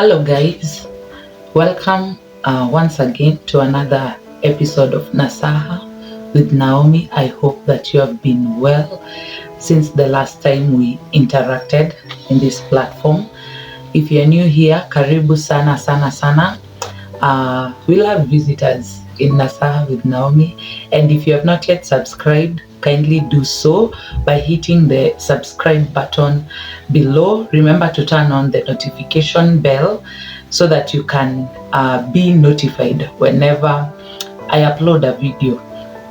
Hello, guys. Welcome once again to another episode of Nasaha with Naomi. I hope that you have been well since the last time we interacted in this platform. If you're new here, karibu sana sana sana. We love visitors in Nasaha with Naomi, and if you have not yet subscribed, kindly do so by hitting the subscribe button below. Remember to turn on the notification bell so that you can be notified whenever I upload a video.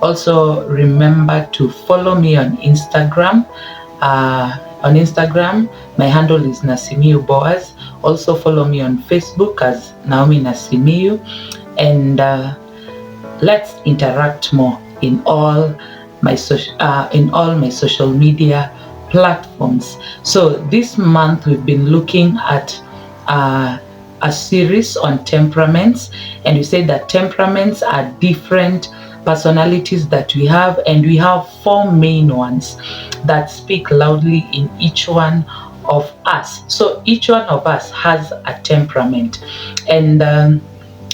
Also, remember to follow me on Instagram. My handle is Nasimiu Boaz. Also follow me on Facebook as Naomi Nasimiu, and let's interact more in all my social media platforms. So this month we've been looking at a series on temperaments, and we said that temperaments are different personalities that we have, and we have four main ones that speak loudly in each one of us. So each one of us has a temperament, and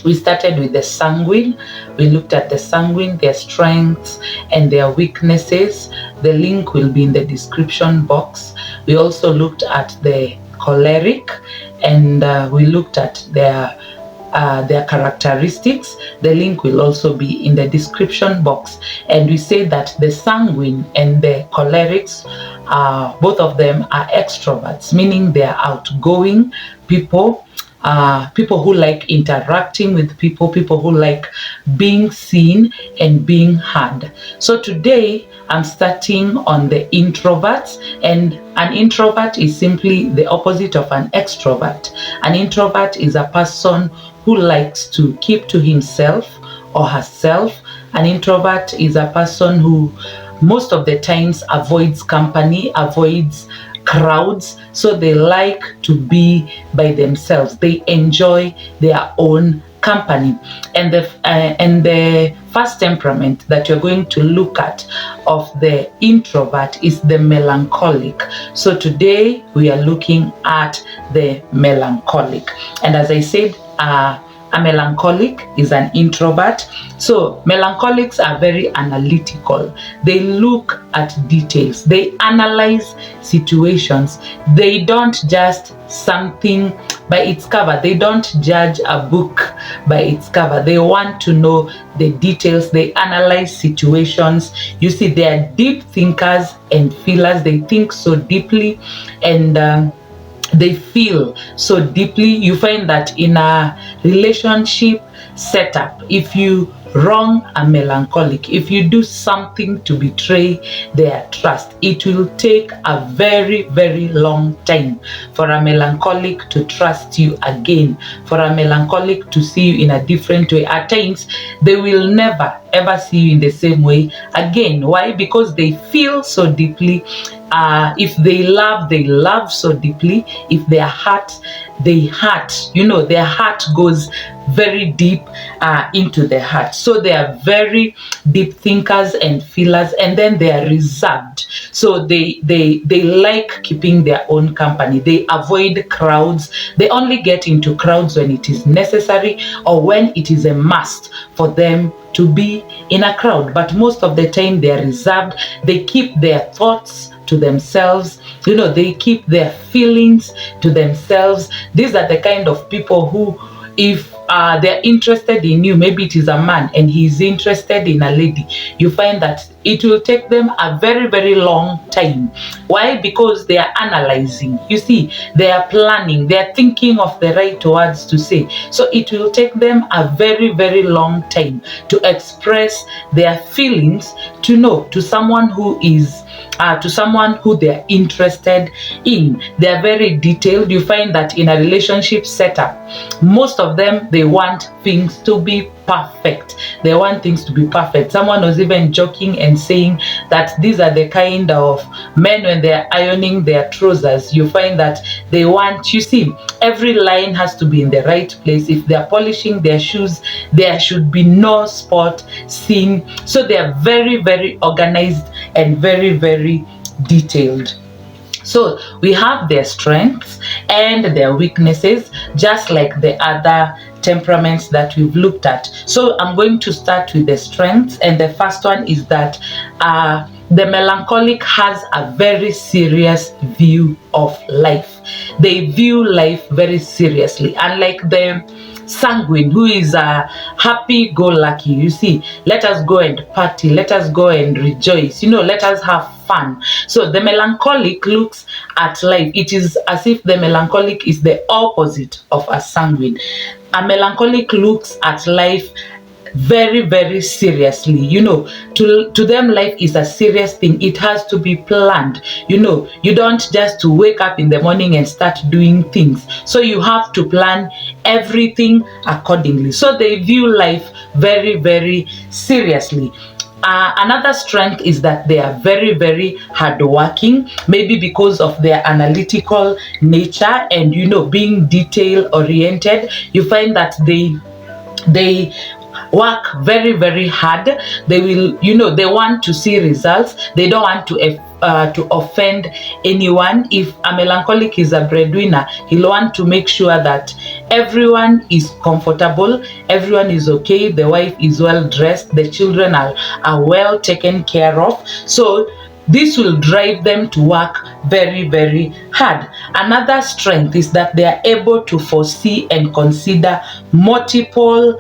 we started with the sanguine. We looked at the sanguine, their strengths and their weaknesses. The link will be in the description box. We also looked at the choleric, and we looked at their characteristics. The link will also be in the description box. And we say that the sanguine and the cholerics, both of them are extroverts, meaning they are outgoing people. People who like interacting with people who like being seen and being heard. So today I'm starting on the introverts, and an introvert is simply the opposite of an extrovert. An introvert is a person who likes to keep to himself or herself. An introvert is a person who most of the times avoids company, avoids crowds, so they like to be by themselves. They enjoy their own company. And the first temperament that you're going to look at of the introvert is the melancholic. So today we are looking at the melancholic, and as I said, a melancholic is an introvert. So melancholics are very analytical. They look at details. They analyze situations. They don't just something by its cover. They don't judge a book by its cover. They want to know the details. They analyze situations. You see, they are deep thinkers and feelers. They think so deeply, and they feel so deeply. You find that in a relationship setup, if you wrong a melancholic, if you do something to betray their trust, it will take a very, very long time for a melancholic to trust you again, for a melancholic to see you in a different way. At times, they will never ever see you in the same way again. Why? Because they feel so deeply. If they love so deeply. If they hurt, they hurt. You know, their heart goes very deep into the heart. So they are very deep thinkers and feelers, and then they are reserved. So they like keeping their own company. They avoid crowds. They only get into crowds when it is necessary or when it is a must for them to be in a crowd. But most of the time they are reserved. They keep their thoughts to themselves. You know, they keep their feelings to themselves. These are the kind of people who, if they're interested in you, maybe it is a man and he's interested in a lady, you find that it will take them a very, very long time. Why? Because they are analyzing. You see, they are planning, they are thinking of the right words to say. So it will take them a very, very long time to express their feelings to someone who is to someone who they're interested in. They're very detailed. You find that in a relationship setup, most of them, they want things to be perfect. They want things to be perfect. Someone was even joking and saying that these are the kind of men, when they're ironing their trousers, you find that they want, you see, every line has to be in the right place. If they're polishing their shoes, there should be no spot seen. So they are very, very organized and very, very detailed. So we have their strengths and their weaknesses, just like the other temperaments that we've looked at. So I'm going to start with the strengths, and the first one is that the melancholic has a very serious view of life. They view life very seriously, unlike the sanguine, who is a happy-go-lucky. You see, let us go and party, let us go and rejoice, let us have fun. So the melancholic looks at life. It is as if the melancholic is the opposite of a sanguine. A melancholic looks at life very, very seriously. To them, life is a serious thing. It has to be planned. You don't just wake up in the morning and start doing things. So you have to plan everything accordingly. So they view life very, very seriously. Another strength is that they are very, very hardworking, maybe because of their analytical nature and being detail oriented. You find that they work very, very hard. They will, they want to see results. They don't want to offend anyone. If a melancholic is a breadwinner, he'll want to make sure that everyone is comfortable, everyone is okay, the wife is well dressed, the children are well taken care of. So this will drive them to work very, very hard. Another strength is that they are able to foresee and consider multiple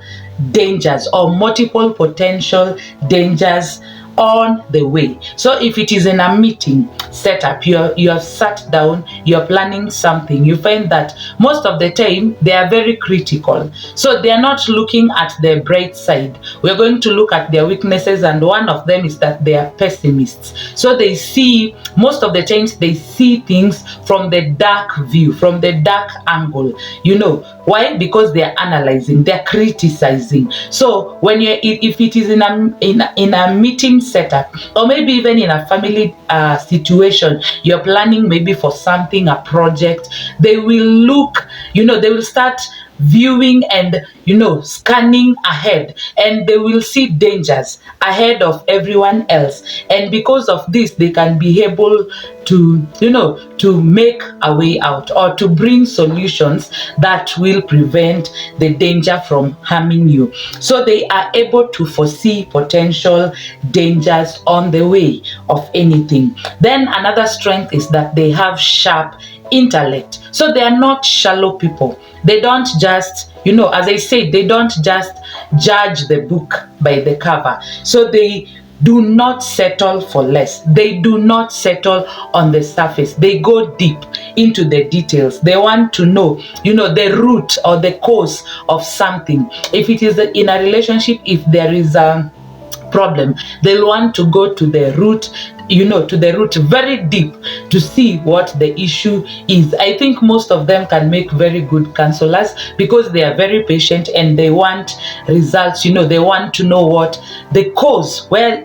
dangers or multiple potential dangers on the way. So if it is in a meeting setup, you have sat down, you're planning something, you find that most of the time they are very critical. So they are not looking at the bright side. We're going to look at their weaknesses, and one of them is that they are pessimists. So they see, most of the times they see things from the dark view, from the dark angle. Why? Because they are analyzing, they're criticizing. So when if it is in a meeting setup, or maybe even in a family situation, you're planning maybe for something, a project, they will look, they will start viewing and scanning ahead, and they will see dangers ahead of everyone else, and because of this they can be able to make a way out, or to bring solutions that will prevent the danger from harming you. So they are able to foresee potential dangers on the way of anything. Then another strength is that they have sharp intellect. So they are not shallow people. They don't just, as I said, they don't just judge the book by the cover. So they do not settle for less. They do not settle on the surface. They go deep into the details. They want to know, the root or the cause of something. If it is in a relationship, if there is a problem, they'll want to go to the root, very deep, to see what the issue is. I think most of them can make very good counselors because they are very patient and they want results. They want to know what the cause, where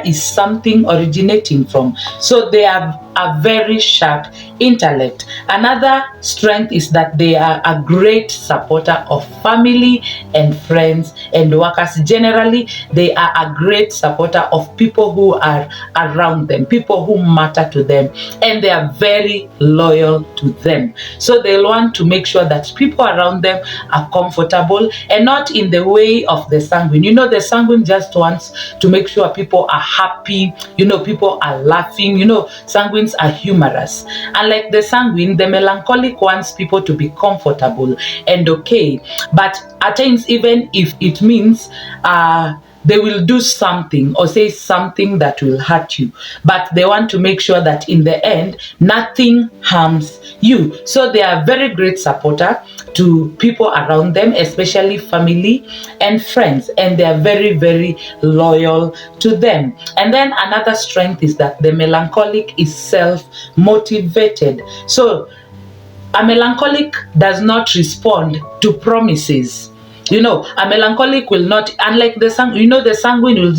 is something originating from. So they have a very sharp intellect. Another strength is that they are a great supporter of family and friends and workers. Generally, they are a great supporter of people who are around them, people who matter to them, and they are very loyal to them. So they'll want to make sure that people around them are comfortable, and not in the way of the sanguine. The sanguine just wants to make sure people are happy, people are laughing. Sanguines are humorous. Unlike the sanguine, the melancholic wants people to be comfortable and okay. But at times, even if it means they will do something or say something that will hurt you, but they want to make sure that in the end nothing harms you. So they are very great supporter to people around them, especially family and friends, and they are very, very loyal to them. And then another strength is that the melancholic is self-motivated. So a melancholic does not respond to promises. A melancholic will not, unlike the sanguine, the sanguine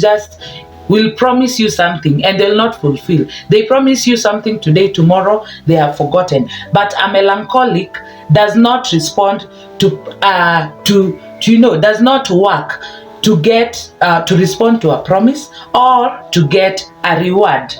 will promise you something and they'll not fulfill. They promise you something today, tomorrow they have forgotten. But a melancholic does not respond does not work to get to respond to a promise or to get a reward.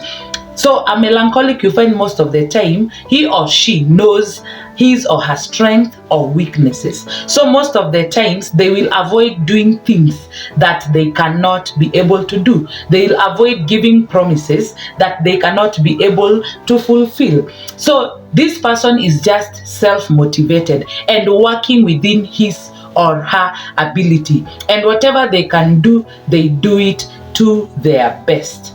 So a melancholic, you find most of the time, he or she knows his or her strength or weaknesses. So most of the times they will avoid doing things that they cannot be able to do. They will avoid giving promises that they cannot be able to fulfill. So this person is just self-motivated and working within his or her ability, and whatever they can do, they do it to their best.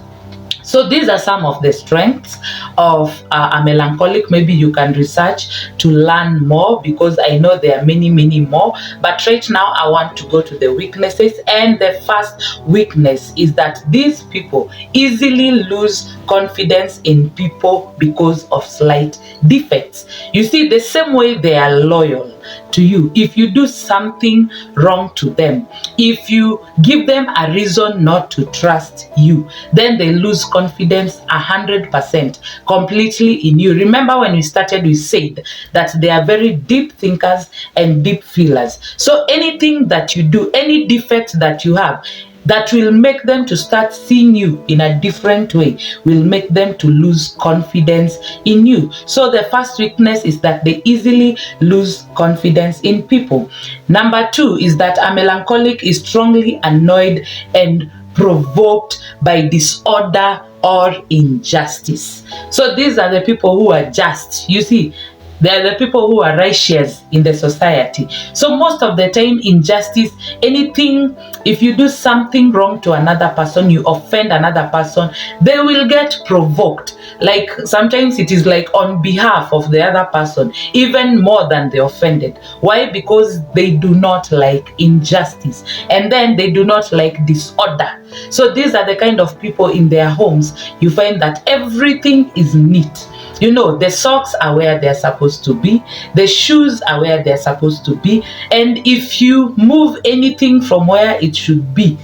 So these are some of the strengths of a melancholic. Maybe you can research to learn more, because I know there are many, many more. But right now, I want to go to the weaknesses. And the first weakness is that these people easily lose confidence in people because of slight defects. You see, the same way they are loyal to you, if you do something wrong to them, if you give them a reason not to trust you, then they lose confidence 100% completely in you. Remember, when we started, we said that they are very deep thinkers and deep feelers. So anything that you do, any defect that you have, that will make them to start seeing you in a different way, will make them to lose confidence in you. So the first weakness is that they easily lose confidence in people. Number two is that a melancholic is strongly annoyed and provoked by disorder or injustice. So these are the people who are just, you see, they are the people who are righteous in the society. So most of the time, injustice, anything, if you do something wrong to another person, you offend another person, they will get provoked. Like sometimes it is like on behalf of the other person, even more than the offended. Why? Because they do not like injustice, and then they do not like disorder. So these are the kind of people in their homes, you find that everything is neat. You know, the socks are where they're supposed to be, the shoes are where they're supposed to be, and if you move anything from where it should be,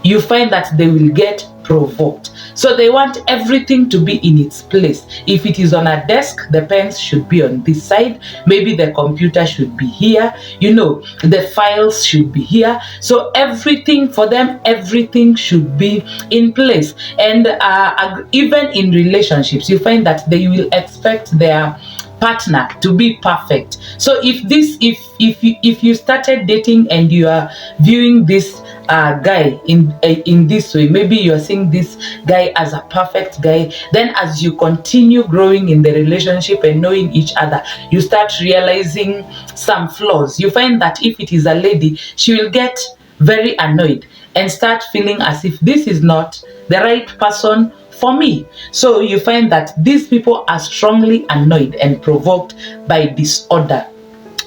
you find that they will get provoked. So they want everything to be in its place. If it is on a desk, the pens should be on this side, maybe the computer should be here, you know, the files should be here. So everything for them, everything should be in place. And even in relationships, you find that they will expect their partner to be perfect. So if you started dating and you are viewing this guy in this way, maybe you're seeing this guy as a perfect guy, then as you continue growing in the relationship and knowing each other, you start realizing some flaws. You find that if it is a lady, she will get very annoyed and start feeling as if this is not the right person for me. So you find that these people are strongly annoyed and provoked by disorder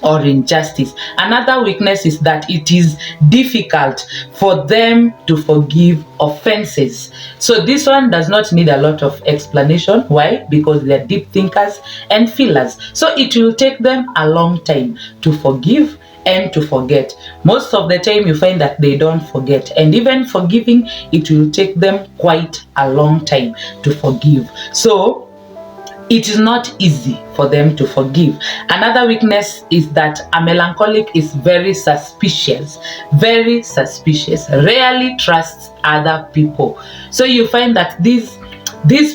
or injustice. Another weakness is that it is difficult for them to forgive offenses. So this one does not need a lot of explanation. Why? Because they are deep thinkers and feelers. So it will take them a long time to forgive and to forget. Most of the time you find that they don't forget, and even forgiving, it will take them quite a long time to forgive. So it is not easy for them to forgive. Another weakness is that a melancholic is very suspicious, rarely trusts other people. So you find that these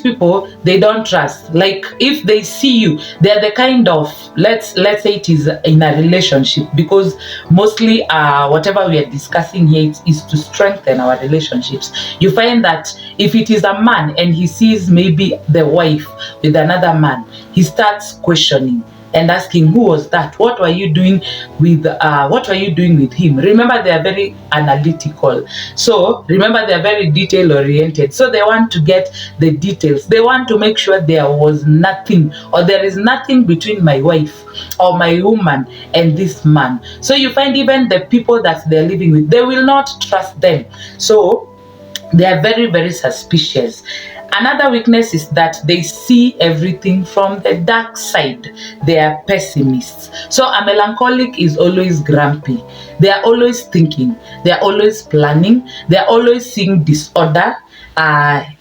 people, they don't trust. Like if they see you, they're the kind of, let's say it is in a relationship, because mostly whatever we are discussing here is to strengthen our relationships. You find that if it is a man and he sees maybe the wife with another man, he starts questioning and asking, who was that? What were you doing with him? Remember, they are very analytical. So remember, they are very detail oriented. So they want to get the details. They want to make sure there was nothing, or there is nothing between my wife or my woman and this man. So you find even the people that they're living with, they will not trust them. So they are very, very suspicious. Another weakness is that they see everything from the dark side. They are pessimists. So a melancholic is always grumpy. They are always thinking. They are always planning. They are always seeing disorder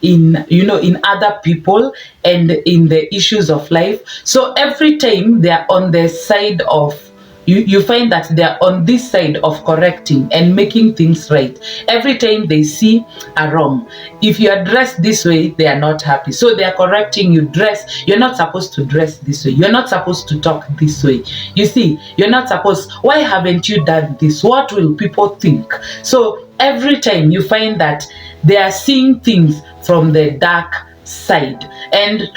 in other people and in the issues of life. So every time they are on the side of you find that they're on this side of correcting and making things right. Every time they see a wrong, if you are dressed this way, they are not happy, so they are correcting you. You're not supposed to dress this way, you're not supposed to talk this way, you see, you're not supposed, why haven't you done this, what will people think? So every time you find that they are seeing things from the dark side. And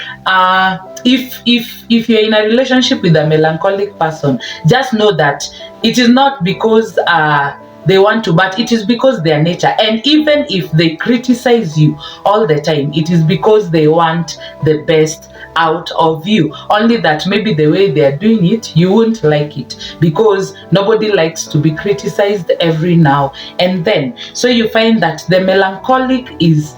if you're in a relationship with a melancholic person, just know that it is not because they want to, but it is because their nature. And even if they criticize you all the time, it is because they want the best out of you, only that maybe the way they are doing it, you won't like it, because nobody likes to be criticized every now and then. So you find that the melancholic is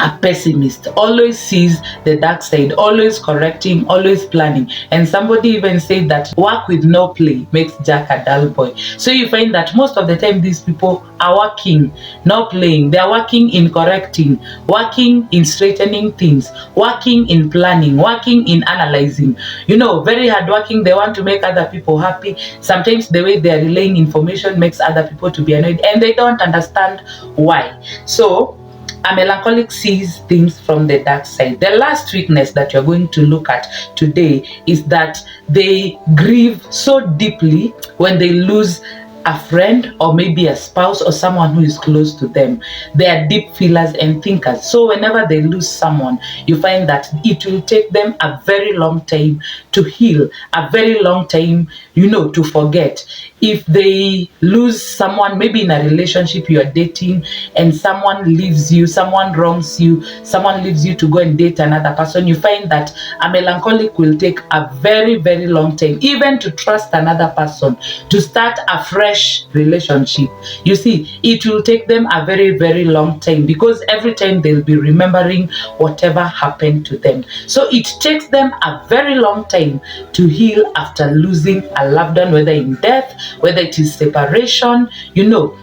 a pessimist, always sees the dark side, always correcting, always planning. And somebody even said that work with no play makes Jack a dull boy. So you find that most of the time these people are working, not playing. They are working in correcting, working in straightening things, working in planning, working in analyzing. You know, very hardworking. They want to make other people happy. Sometimes the way they are relaying information makes other people to be annoyed, and they don't understand why. So a melancholic sees things from the dark side. The last weakness that you're going to look at today is that they grieve so deeply when they lose a friend or maybe a spouse or someone who is close to them. They are deep feelers and thinkers. So whenever they lose someone, you find that it will take them a very long time to heal, a very long time, to forget. If they lose someone, maybe in a relationship you are dating and someone leaves you, someone wrongs you, someone leaves you to go and date another person, you find that a melancholic will take a very, very long time even to trust another person, to start a fresh relationship. You see, it will take them a very, very long time, because every time they'll be remembering whatever happened to them. So it takes them a very long time to heal after losing a loved one, whether in death, whether it is separation,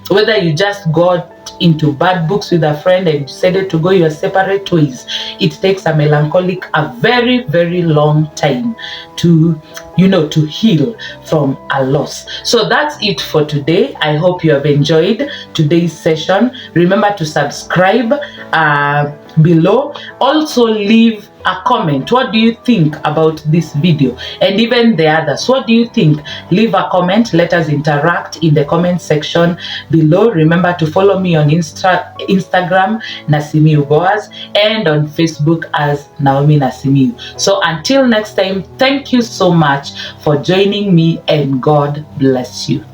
whether you just got into bad books with a friend and decided to go your separate ways. It takes a melancholic a very, very long time to heal from a loss. So that's it for today. I hope you have enjoyed today's session. Remember to subscribe below. Also leave a comment. What do you think about this video and even the others? What do you think? Leave a comment. Let us interact in the comment section below. Remember to follow me on Instagram, Nasimiu Boaz, and on Facebook as Naomi Nasimiu. So until next time, thank you so much for joining me, and God bless you.